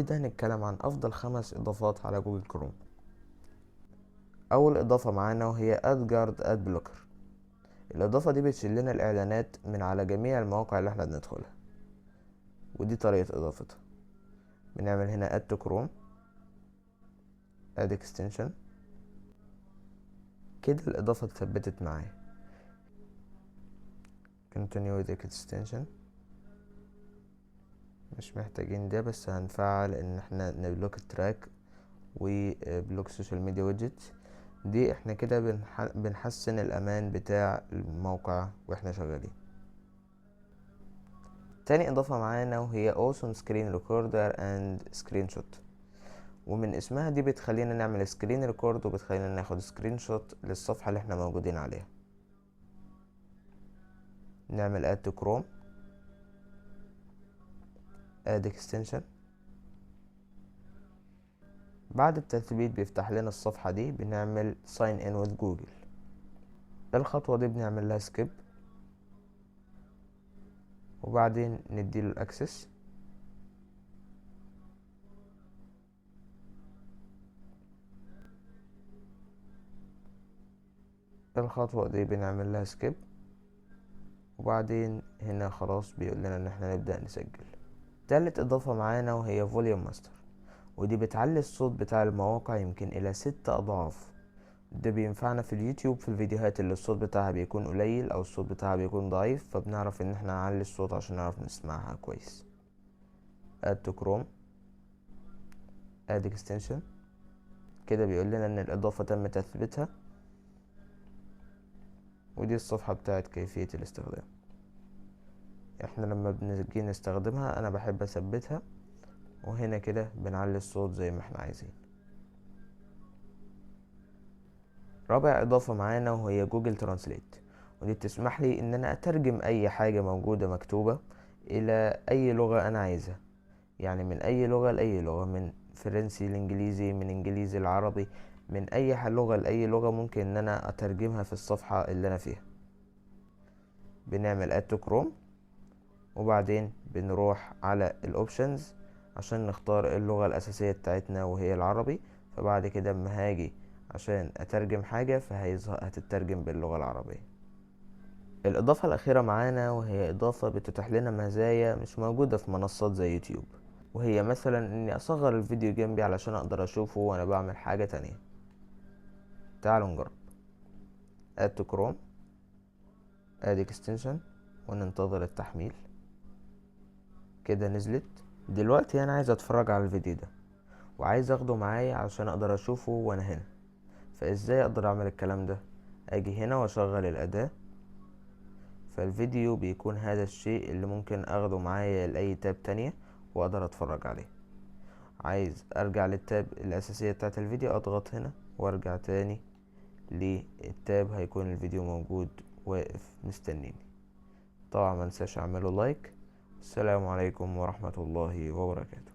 ده هنتكلم عن افضل 5 اضافات على جوجل كروم. اول اضافه معانا وهي ادجارد اد بلوكر. الاضافه دي بتشيل لنا الاعلانات من على جميع المواقع اللي احنا بندخلها، ودي طريقه اضافتها. بنعمل هنا اد تو كروم، اد اكستنشن، كده الاضافه اتثبتت معايا. continue with extension، مش محتاجين ده، بس هنفعل ان احنا نبلوك التراك وبلوك سوشيال ميديا ويدجت. دي احنا كده بنحسن الامان بتاع الموقع واحنا شغالين. تاني اضافة معانا وهي awesome screen recorder and screenshot، ومن اسمها دي بتخلينا نعمل سكرين ريكورد وبتخلينا ناخد سكرين شوت للصفحة اللي احنا موجودين عليها. نعمل add to chrome، add extension. بعد التثبيت بيفتح لنا الصفحة دي، بنعمل sign in with جوجل. الخطوة دي بنعمل لها skip، وبعدين نديله الاكسس. الخطوة دي بنعمل لها skip، وبعدين هنا خلاص بيقول لنا ان احنا نبدأ نسجل. تالت اضافة معانا وهي فوليوم ماستر، ودي بتعلي الصوت بتاع المواقع يمكن الى 6 اضعاف. ده بينفعنا في اليوتيوب في الفيديوهات اللي الصوت بتاعها بيكون قليل او الصوت بتاعها بيكون ضعيف، فبنعرف ان احنا نعلي الصوت عشان نعرف نسمعها كويس. add to chrome، add extension، كده بيقول لنا ان الاضافة تم تثبيتها، ودي الصفحة بتاعت كيفية الاستخدام. احنا لما بنجي نستخدمها انا بحب اثبتها، وهنا كده بنعلي الصوت زي ما احنا عايزين. رابع اضافة معانا وهي جوجل ترانسليت، ودي بتسمح لي ان انا اترجم اي حاجة موجودة مكتوبة الى اي لغة انا عايزها. يعني من اي لغة لاي لغة، من فرنسي لانجليزي، من انجليزي لعربي، من اي لغة لاي لغة ممكن ان انا اترجمها في الصفحة اللي انا فيها. بنعمل add to chrome، وبعدين بنروح على الاوبشنز عشان نختار اللغة الاساسية بتاعتنا وهي العربي. فبعد كده اما هاجي عشان اترجم حاجة هتترجم باللغة العربية. الاضافة الاخيرة معانا وهي اضافة بتتيح لنا مزايا مش موجودة في منصات زي يوتيوب، وهي مثلا اني اصغر الفيديو جنبي علشان اقدر اشوفه وانا بعمل حاجة تانية. تعالوا نجرب. add to chrome، add extension، وننتظر التحميل. كده نزلت. دلوقتي انا عايز اتفرج على الفيديو ده وعايز اخده معايا عشان اقدر اشوفه وانا هنا. فازاي اقدر اعمل الكلام ده؟ اجي هنا واشغل الاداة، فالفيديو بيكون هذا الشيء اللي ممكن اخده معايا لاي تاب تانية واقدر اتفرج عليه. عايز ارجع للتاب الاساسية بتاعت الفيديو، اضغط هنا وارجع تاني للتاب، هيكون الفيديو موجود واقف مستنيني. طبعا منساش اعمله لايك. السلام عليكم ورحمة الله وبركاته.